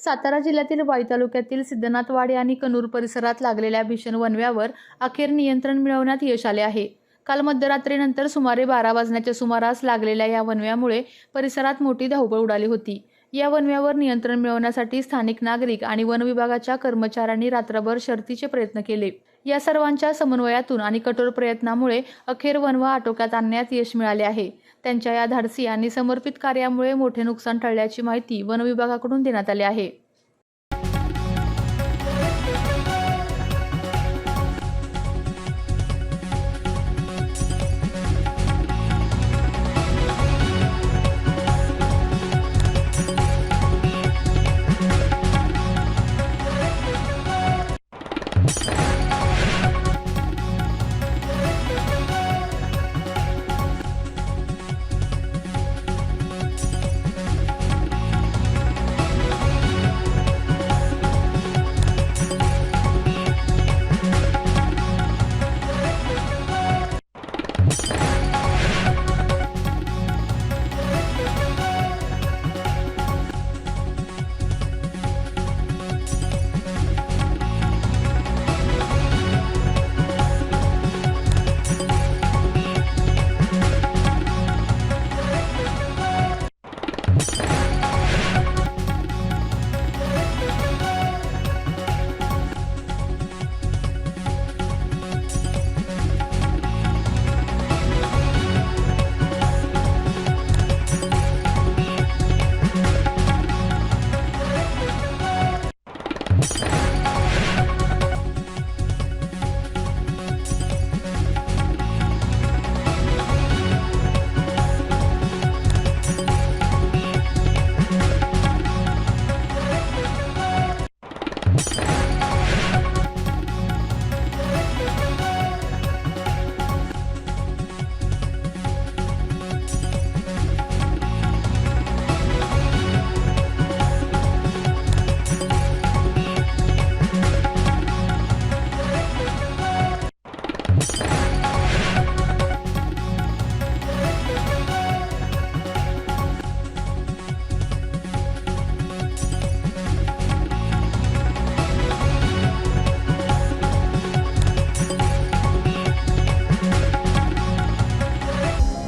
सातारा जिल्ह्यातील वाई तालुक्यातील सिद्धनाथवाडी आणि कनूर परिसरात लागलेल्या भीषण वणव्यावर अखेर नियंत्रण मिळवण्यात यश आले आहे। काल मध्यरात्रीनंतर सुमारे 12 वाजण्याच्या सुमारास लागलेल्या या वणव्यामुळे परिसरात मोठी धावपळ उडाली होती। या वणव्यावर नियंत्रण मिळवण्यासाठी स्थानिक नागरिक आणि वन विभागाच्या कर्मचाऱ्यांनी रात्रभर शर्थीचे प्रयत्न केले। या सर्वांच्या समन्वयातून आणि कठोर प्रयत्नामुळे अखेर वणवा आटोक्यात आणण्यात यश मिळाले आहे। त्यांच्या या धाडसी आणि समर्पित कार्यामुळे मोठे नुकसान टळल्याची माहिती वन विभागाकडून देण्यात आली आहे।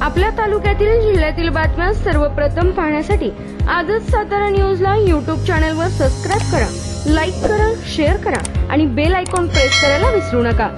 आपल्या तालुक्यातील जिल्ह्यातील बातम्या सर्वप्रथम पाहण्यासाठी आजच सातारा न्यूजला YouTube चॅनलवर सबस्क्राइब करा, लाईक करा, शेअर करा आणि बेल आयकॉन प्रेस करायला विसरू नका।